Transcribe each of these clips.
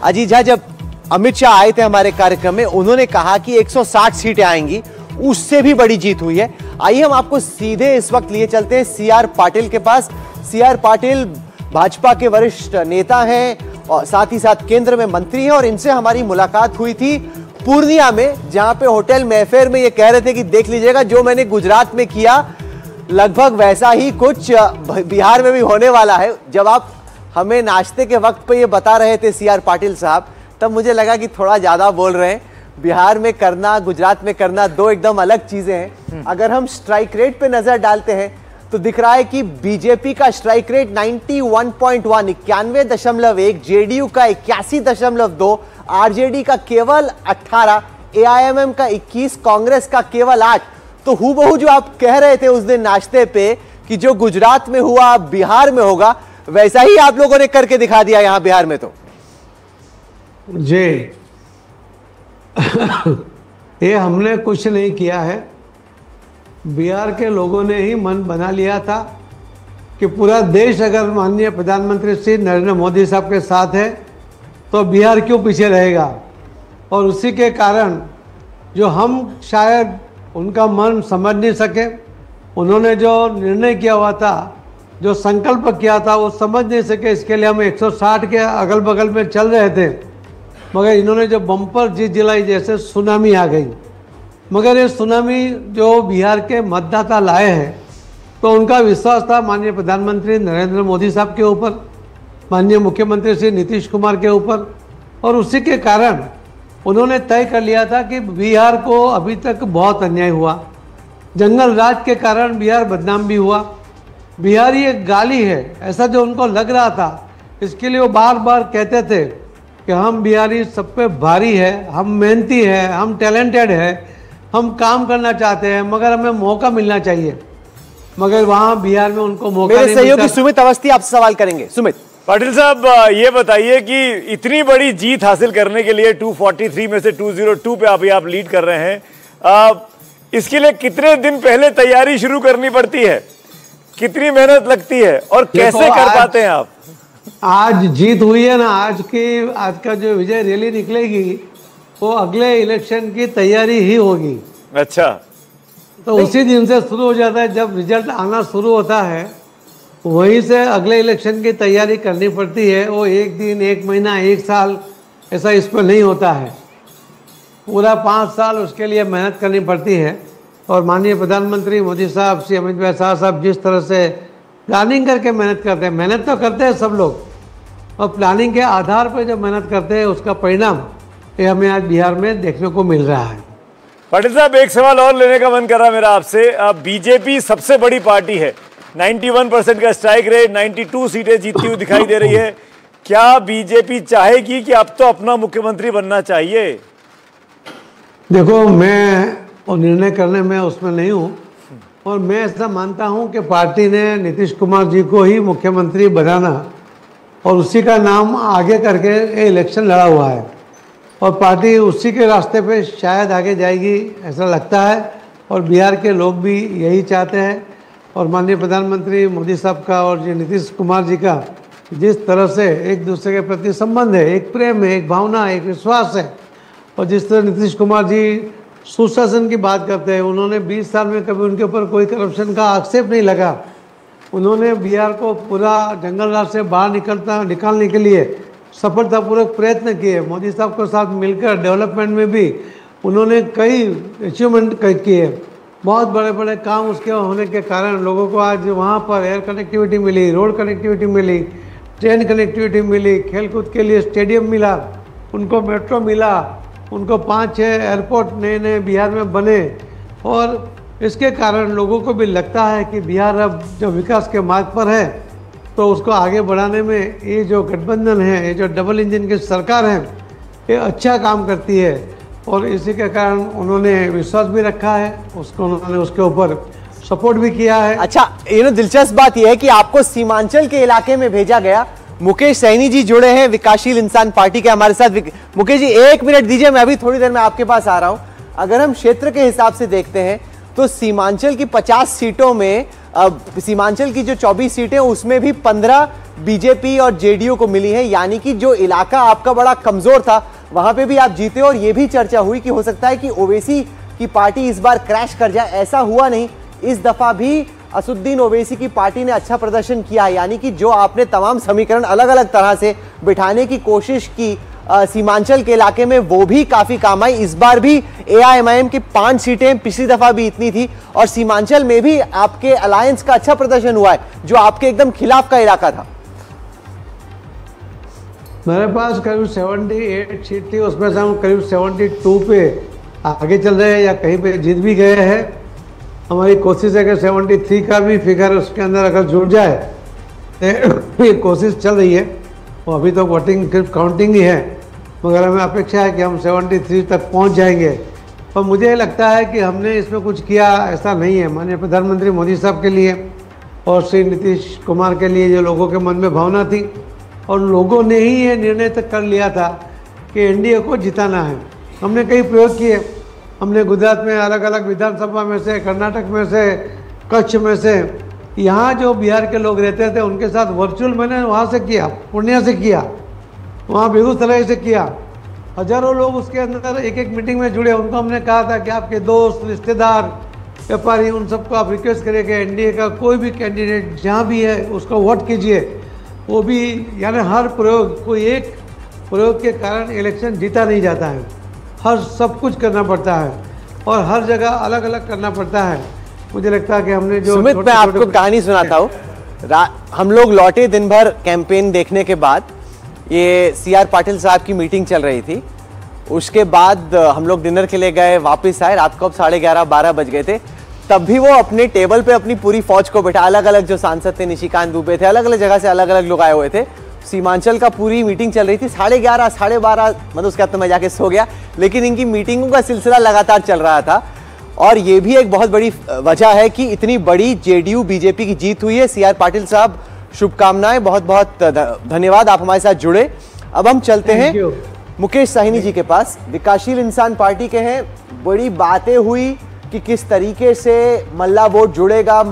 अजीत झा, जब अमित शाह आए थे हमारे कार्यक्रम में, उन्होंने कहा कि 160 सीटें आएंगी, उससे भी बड़ी जीत हुई है। आइए हम आपको सीधे इस वक्त लिए चलते हैं सीआर पाटिल के पास। सीआर पाटिल भाजपा के वरिष्ठ नेता हैं और साथ ही साथ केंद्र में मंत्री हैं, और इनसे हमारी मुलाकात हुई थी पूर्णिया में, जहां पे होटल मैफेयर में ये कह रहे थे कि देख लीजिएगा, जो मैंने गुजरात में किया लगभग वैसा ही कुछ बिहार में भी होने वाला है। जब आप हमें नाश्ते के वक्त पे ये बता रहे थे सीआर पाटिल साहब, तब मुझे लगा कि थोड़ा ज्यादा बोल रहे हैं। बिहार में करना, गुजरात में करना दो एकदम अलग चीजें हैं। अगर हम स्ट्राइक रेट पे नजर डालते हैं तो दिख रहा है कि बीजेपी का स्ट्राइक रेट 91.1, 91.1, जेडीयू का 81.2, आरजेडी का केवल 18, एआईएमएम का 21, कांग्रेस का केवल 8। तो हूबहू जो आप कह रहे थे उस दिन नाश्ते पे कि जो गुजरात में हुआ बिहार में होगा, वैसा ही आप लोगों ने करके दिखा दिया यहां बिहार में। तो जी ये हमने कुछ नहीं किया है, बिहार के लोगों ने ही मन बना लिया था कि पूरा देश अगर माननीय प्रधानमंत्री श्री नरेंद्र मोदी साहब के साथ है तो बिहार क्यों पीछे रहेगा। और उसी के कारण जो हम शायद उनका मन समझ नहीं सके, उन्होंने जो निर्णय किया हुआ था, जो संकल्प किया था, वो समझ नहीं सके। इसके लिए हम 160 के अगल बगल में चल रहे थे, मगर इन्होंने जो बम्पर जीत दिलाई, जैसे सुनामी आ गई। मगर ये सुनामी जो बिहार के मतदाता लाए हैं, तो उनका विश्वास था माननीय प्रधानमंत्री नरेंद्र मोदी साहब के ऊपर, माननीय मुख्यमंत्री श्री नीतीश कुमार के ऊपर, और उसी के कारण उन्होंने तय कर लिया था कि बिहार को अभी तक बहुत अन्याय हुआ, जंगल राज के कारण बिहार बदनाम भी हुआ, बिहार ये गाली है, ऐसा जो उनको लग रहा था। इसके लिए वो बार बार कहते थे कि हम बिहारी सब पे भारी है, हम मेहनती है, हम टैलेंटेड है, हम काम करना चाहते हैं, मगर हमें मौका मिलना चाहिए। मगर वहाँ बिहार में उनको मौका नहीं मिलता। मेरे सहयोगी सुमित अवस्थी आपसे सवाल करेंगे। सुमित पाटिल साहब, ये बताइए कि इतनी बड़ी जीत हासिल करने के लिए 243 में से 202 पे आप लीड कर रहे हैं, इसके लिए कितने दिन पहले तैयारी शुरू करनी पड़ती है, कितनी मेहनत लगती है और कैसे कर पाते हैं आप? आज जीत हुई है ना, आज का जो विजय रैली निकलेगी वो अगले इलेक्शन की तैयारी ही होगी। अच्छा, तो उसी दिन से शुरू हो जाता है, जब रिजल्ट आना शुरू होता है वहीं से अगले इलेक्शन की तैयारी करनी पड़ती है। वो एक दिन, एक महीना, एक साल ऐसा इस पर नहीं होता है, पूरा 5 साल उसके लिए मेहनत करनी पड़ती है। और माननीय प्रधानमंत्री मोदी साहब, श्री अमित भाई शाह साहब जिस तरह से प्लानिंग करके मेहनत करते हैं, मेहनत तो करते हैं सब लोग, और प्लानिंग के आधार पर जब मेहनत करते हैं उसका परिणाम ये हमें आज बिहार में देखने को मिल रहा है। पाटिल साहब, एक सवाल और लेने का मन कर रहा मेरा आपसे। बीजेपी सबसे बड़ी पार्टी है, 91% का स्ट्राइक रेट, 92 सीटें जीतती हुई दिखाई दे रही है। क्या बीजेपी चाहेगी कि अब तो अपना मुख्यमंत्री बनना चाहिए? देखो, मैं और निर्णय करने में उसमें नहीं हूँ, और मैं ऐसा मानता हूँ कि पार्टी ने नीतीश कुमार जी को ही मुख्यमंत्री बनाना और उसी का नाम आगे करके ये इलेक्शन लड़ा हुआ है, और पार्टी उसी के रास्ते पे शायद आगे जाएगी ऐसा लगता है, और बिहार के लोग भी यही चाहते हैं। और माननीय प्रधानमंत्री मोदी साहब का और जी नीतीश कुमार जी का जिस तरह से एक दूसरे के प्रति संबंध है, एक प्रेम है, एक भावना, एक विश्वास है, और जिस तरह नीतीश कुमार जी सुशासन की बात करते हैं, उन्होंने 20 साल में कभी उनके ऊपर कोई करप्शन का आक्षेप नहीं लगा। उन्होंने बिहार को पूरा जंगल राज से बाहर निकालने के लिए सफलतापूर्वक प्रयत्न किए। मोदी साहब के साथ मिलकर डेवलपमेंट में भी उन्होंने कई अचीवमेंट किए, बहुत बड़े बड़े काम उसके होने के कारण लोगों को आज वहाँ पर एयर कनेक्टिविटी मिली, रोड कनेक्टिविटी मिली, ट्रेन कनेक्टिविटी मिली, खेलकूद के लिए स्टेडियम मिला, उनको मेट्रो मिला, उनको 5-6 एयरपोर्ट नए बिहार में बने। और इसके कारण लोगों को भी लगता है कि बिहार अब जो विकास के मार्ग पर है, तो उसको आगे बढ़ाने में ये जो गठबंधन है, ये जो डबल इंजन की सरकार है, ये अच्छा काम करती है। और इसी के कारण उन्होंने विश्वास भी रखा है, उन्होंने उसके ऊपर सपोर्ट भी किया है। अच्छा, दिलचस्प बात यह है कि आपको सीमांचल के इलाके में भेजा गया। मुकेश सैनी जी जुड़े हैं विकासशील इंसान पार्टी के हमारे साथ। मुकेश जी, 1 मिनट दीजिए, मैं अभी थोड़ी देर में आपके पास आ रहा हूं। अगर हम क्षेत्र के हिसाब से देखते हैं तो सीमांचल की 50 सीटों में, सीमांचल की जो 24 सीटें उसमें भी 15 बीजेपी और जेडीयू को मिली है, यानी कि जो इलाका आपका बड़ा कमजोर था वहां पे भी आप जीते। और यह भी चर्चा हुई कि हो सकता है कि ओवैसी की पार्टी इस बार क्रैश कर जाए, ऐसा हुआ नहीं। इस दफा भी असदुद्दीन ओवैसी की पार्टी ने अच्छा प्रदर्शन किया, यानी कि जो आपने तमाम समीकरण अलग अलग तरह से बिठाने की कोशिश की सीमांचल के इलाके में, वो भी काफी काम आई। इस बार भी एआईएमआईएम की 5 सीटें, पिछली दफा भी इतनी थी, और सीमांचल में भी आपके अलायंस का अच्छा प्रदर्शन हुआ है, जो आपके एकदम खिलाफ का इलाका था। मेरे पास करीब 78 सीट थी, उसमें से हम करीब 72 पे आगे चल रहे हैं या कहीं पे जीत भी गए हैं। हमारी कोशिश है कि 73 का भी फिगर उसके अंदर अगर जुड़ जाए, तो ये कोशिश चल रही है। वो अभी तो वोटिंग सिर्फ काउंटिंग ही है, मगर हमें अपेक्षा है कि हम 73 तक पहुंच जाएंगे। और मुझे लगता है कि हमने इसमें कुछ किया ऐसा नहीं है। माननीय प्रधानमंत्री मोदी साहब के लिए और श्री नीतीश कुमार के लिए जो लोगों के मन में भावना थी, और लोगों ने ही ये निर्णय तक कर लिया था कि एनडीए को जिताना है। हमने कई प्रयोग किए। हमने गुजरात में अलग अलग विधानसभा में से, कर्नाटक में से, कच्छ में से, यहाँ जो बिहार के लोग रहते थे उनके साथ वर्चुअल मैंने वहाँ से किया, पूर्णिया से किया, वहाँ बेगूसराय से किया। हजारों लोग उसके अंदर एक एक मीटिंग में जुड़े। उनको हमने कहा था कि आपके दोस्त, रिश्तेदार, व्यापारी, उन सबको आप रिक्वेस्ट करें कि एनडीए का कोई भी कैंडिडेट जहाँ भी है उसको वोट कीजिए। वो भी यानी हर प्रयोग, कोई एक प्रयोग के कारण इलेक्शन जीता नहीं जाता है। हर सब कुछ करना पड़ता है और हर जगह अलग अलग करना पड़ता है। मुझे लगता है कि हमने जो सुमित, मैं आपको कहानी सुनाता हूँ। हम लोग लौटे दिन भर कैंपेन देखने के बाद, ये सीआर पाटिल साहब की मीटिंग चल रही थी। उसके बाद हम लोग डिनर के लिए गए, वापस आए, रात को अब 11:30-12 बज गए थे। तब भी वो अपने टेबल पे अपनी पूरी फौज को बैठा, अलग अलग जो सांसद थे, निशिकांत दुबे थे, अलग अलग जगह से अलग अलग लोग आए हुए थे। सीमांचल का पूरी मीटिंग चल रही थी। 11:30, 12:30, मतलब उसके बाद तो मैं जाके सो गया, लेकिन इनकी मीटिंगों का सिलसिला लगातार चल रहा था। और ये भी एक बहुत बड़ी वजह है कि इतनी बड़ी जेडीयू बीजेपी की जीत हुई है। सीआर पाटिल साहब, शुभकामनाएं, बहुत बहुत धन्यवाद, आप हमारे साथ जुड़े। अब हम चलते हैं मुकेश साहनी जी के पास, विकासशील इंसान पार्टी के हैं। बड़ी बातें हुई कि किस तरीके से मल्ला वोट जुड़ेगा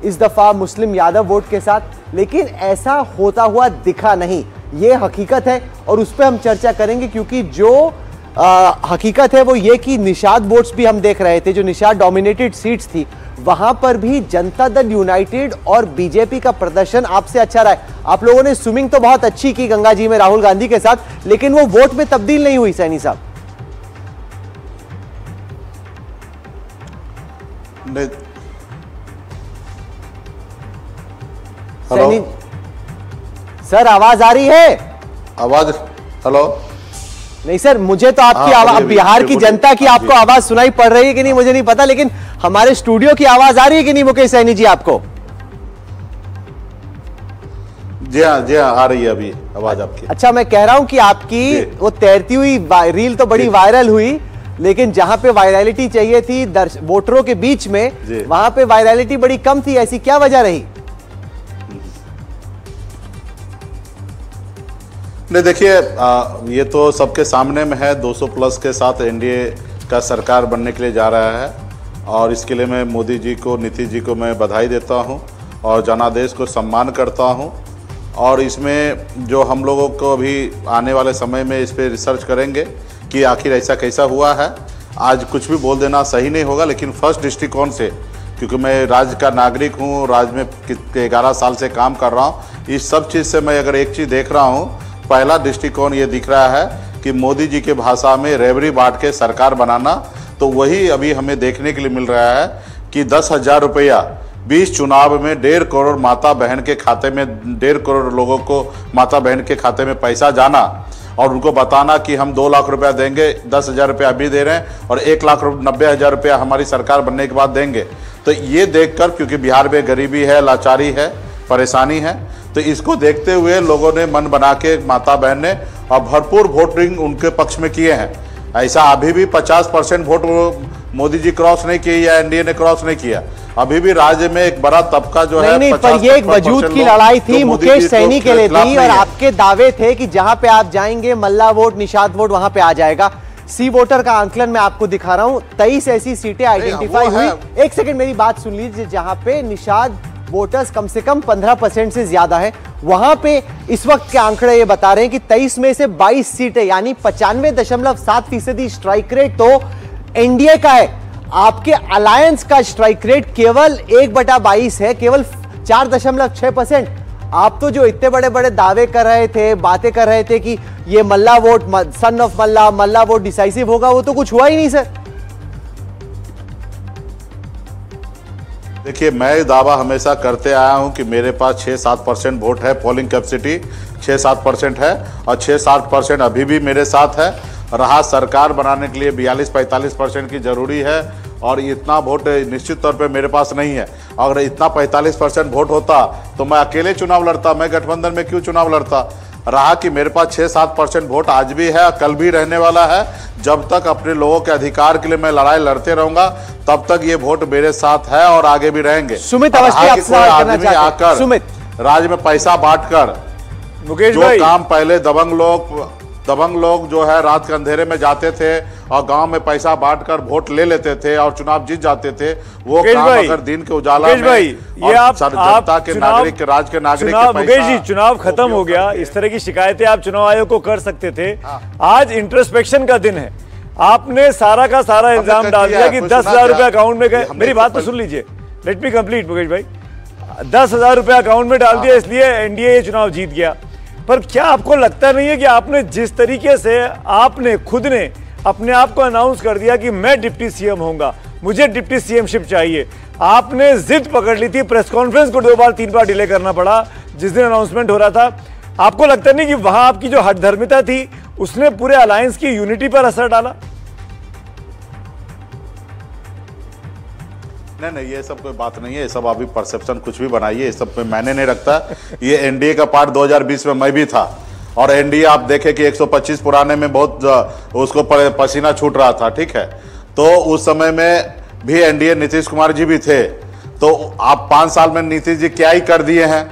इस दफा मुस्लिम यादव वोट के साथ, लेकिन ऐसा होता हुआ दिखा नहीं। ये हकीकत है और उस पर हम चर्चा करेंगे, क्योंकि जो हकीकत है वो ये कि निषाद वोट्स भी हम देख रहे थे, जो निषाद डोमिनेटेड सीट्स थी, वहां पर भी जनता दल यूनाइटेड और बीजेपी का प्रदर्शन आपसे अच्छा रहा है। आप लोगों ने स्विमिंग तो बहुत अच्छी की गंगा जी में राहुल गांधी के साथ, लेकिन वो वोट में तब्दील नहीं हुई। सैनी साहब, सैनी सर, आवाज आ रही है? आवाज, हेलो? नहीं सर, मुझे तो आपकी आवाज, बिहार की जनता की आपको आवाज सुनाई पड़ रही है कि नहीं मुझे नहीं पता, लेकिन हमारे स्टूडियो की आवाज आ रही है कि नहीं मुकेश सैनी जी आपको? जी हाँ, आ रही है अभी आवाज आपकी। अच्छा, मैं कह रहा हूं कि आपकी वो तैरती हुई रील तो बड़ी वायरल हुई, लेकिन जहां पे वायरलिटी चाहिए थी वोटरों के बीच में, वहां पे वायरलिटी बड़ी कम थी। ऐसी क्या वजह रही? नहीं, देखिए, ये तो सबके सामने में है। 200 प्लस के साथ एनडीए का सरकार बनने के लिए जा रहा है, और इसके लिए मैं मोदी जी को, नीतीश जी को मैं बधाई देता हूं और जनादेश को सम्मान करता हूं। और इसमें जो हम लोगों को अभी आने वाले समय में इस पर रिसर्च करेंगे कि आखिर ऐसा कैसा हुआ है। आज कुछ भी बोल देना सही नहीं होगा, लेकिन फर्स्ट दृष्टिकोण से, क्योंकि मैं राज्य का नागरिक हूँ, राज्य में 11 साल से काम कर रहा हूँ, इस सब चीज़ से मैं अगर एक चीज़ देख रहा हूँ, पहला दृष्टिकोण ये दिख रहा है कि मोदी जी के भाषा में रेवड़ी बांट के सरकार बनाना, तो वही अभी हमें देखने के लिए मिल रहा है कि 10,000 रुपया 20 चुनाव में 1.5 करोड़ माता बहन के खाते में, 1.5 करोड़ लोगों को माता बहन के खाते में पैसा जाना, और उनको बताना कि हम 2 लाख रुपया देंगे, 10,000 रुपया अभी दे रहे हैं और 1,90,000 रुपया हमारी सरकार बनने के बाद देंगे। तो ये देखकर, क्योंकि बिहार में गरीबी है, लाचारी है, परेशानी है, तो इसको देखते हुए लोगों ने मन बना के, माता बहन ने, और भरपूर वोटिंग उनके पक्ष में किए हैं। ऐसा अभी भी 50% वोट मोदी जी क्रॉस नहीं किए या एनडीए ने क्रॉस नहीं किया। अभी भी राज्य में एक बड़ा तबका जो है, नहीं, पर ये एक वजूद की लड़ाई थी, मुकेश सैनी के लिए थी, और आपके दावे थे कि जहां पे आप जाएंगे मल्ला वोट, निषाद वोट वहां पे आ जाएगा। सी वोटर का आंकलन मैं आपको दिखा रहा हूं, 23 ऐसी सीटें आइडेंटिफाई हुई। एक सेकंड मेरी बात सुन लीजिए, जहां पे निषाद वोटर्स कम से कम 15% से ज्यादा है, वहां पे इस वक्त के आंकड़े ये बता रहे हैं कि 23 में से 22 सीटें यानी 95.7% स्ट्राइक रेट तो एनडीए का है। आपके अलायंस का स्ट्राइक रेट केवल 1/22 है, केवल 4.6%। आप तो जो इतने बड़े बड़े दावे कर रहे थे, बातें कर रहे थे कि ये मल्ला वोट, सन ऑफ मल्ला वोट डिसाइसिव होगा, वो तो कुछ हुआ ही नहीं सर। देखिए, मैं दावा हमेशा करते आया हूं कि मेरे पास 6-7% वोट है, पोलिंग कैपेसिटी 6-7% है और 6-7% अभी भी मेरे साथ है। रहा सरकार बनाने के लिए 42-45% की जरूरी है और इतना वोट निश्चित तौर पे मेरे पास नहीं है। अगर इतना 45% वोट होता तो मैं अकेले चुनाव लड़ता, मैं गठबंधन में क्यों चुनाव लड़ता। रहा कि मेरे पास 6-7% वोट आज भी है, कल भी रहने वाला है। जब तक अपने लोगों के अधिकार के लिए मैं लड़ाई लड़ते रहूंगा तब तक ये वोट मेरे साथ है और आगे भी रहेंगे। सुमित अवस्थी आप सवाल करना चाहते हैं। आकर सुमित, राज्य में पैसा बांटकर मुकेश जो भाई, काम पहले दबंग लोग जो है रात के अंधेरे में जाते थे और गांव में पैसा बांटकर वोट ले लेते थे और चुनाव जीत जाते थे, वो काम अगर दिन के उजाला में ये आप जनता के नागरिक के राज के नागरिक के मुकेश जी, चुनाव खत्म हो गया, इस तरह की शिकायतें आप चुनाव आयोग को कर सकते थे। आज इंट्रोस्पेक्शन का दिन है, आपने सारा का सारा इल्जाम डाल दिया कि 10,000 रुपए अकाउंट में गए। मेरी बात तो सुन लीजिए, लेट मी कंप्लीट मुकेश भाई। 10,000 रुपए अकाउंट में डाल दिया इसलिए एनडीए ये चुनाव जीत गया। पर क्या आपको लगता नहीं है कि आपने जिस तरीके से आपने खुद ने अपने आप को अनाउंस कर दिया कि मैं डिप्टी सीएम होऊंगा, मुझे डिप्टी सीएमशिप चाहिए, आपने जिद पकड़ ली थी, प्रेस कॉन्फ्रेंस को 2 बार 3 बार डिले करना पड़ा जिस दिन अनाउंसमेंट हो रहा था। आपको लगता नहीं कि वहां आपकी जो हठधर्मिता थी उसने पूरे अलायंस की यूनिटी पर असर डाला? नहीं, ये सब कोई बात नहीं है। ये सब अभी परसेप्शन कुछ भी बनाइए, ये सब पे मैंने नहीं रखता। ये एनडीए का पार्ट 2020 में मैं भी था और एनडीए आप देखें कि 125 पुराने में बहुत उसको पसीना छूट रहा था, ठीक है। तो उस समय में भी एनडीए नीतीश कुमार जी भी थे। तो आप 5 साल में नीतीश जी क्या ही कर दिए हैं,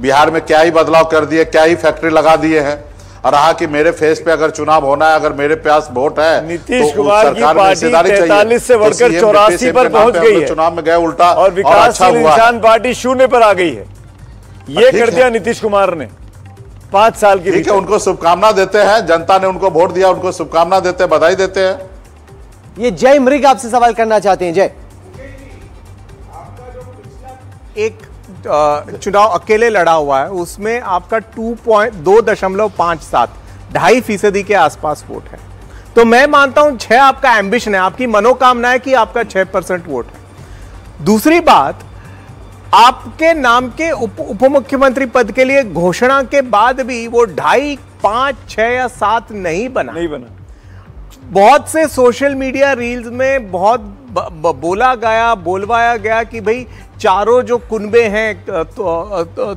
बिहार में क्या ही बदलाव कर दिए, क्या ही फैक्ट्री लगा दिए हैं। और रहा कि मेरे फेस पे अगर चुनाव होना है, अगर मेरे पास वोट है, नीतीश कुमार की पार्टी 43 से बढ़कर 84 पर पहुंच गई है, चुनाव में गए उल्टा और विकासशील इंसान पार्टी 0 पर आ गई है। ये कर दिया नीतीश कुमार ने 5 साल की। ठीक है, उनको शुभकामना देते हैं, जनता ने उनको वोट दिया, उनको शुभकामना देते हैं, बधाई देते हैं। ये जय मृग आपसे सवाल करना चाहते हैं। जय, एक चुनाव अकेले लड़ा हुआ है, उसमें आपका 2.57 2.5% के आसपास वोट है। तो मैं मानता हूं 6 आपका एम्बिशन है, आपकी मनोकामना है कि आपका 6% वोट है। दूसरी बात, आपके नाम के उप मुख्यमंत्री पद के लिए घोषणा के बाद भी वो 2.5, 5, 6 या 7 नहीं बना। बहुत से सोशल मीडिया रील्स में बहुत बोलवाया गया कि भाई चारों जो कुनबे हैं,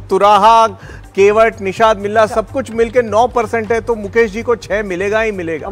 तुराहा, केवट, निषाद, मिल्ला, सब कुछ मिलकर 9% है, तो मुकेश जी को 6 मिलेगा ही मिलेगा।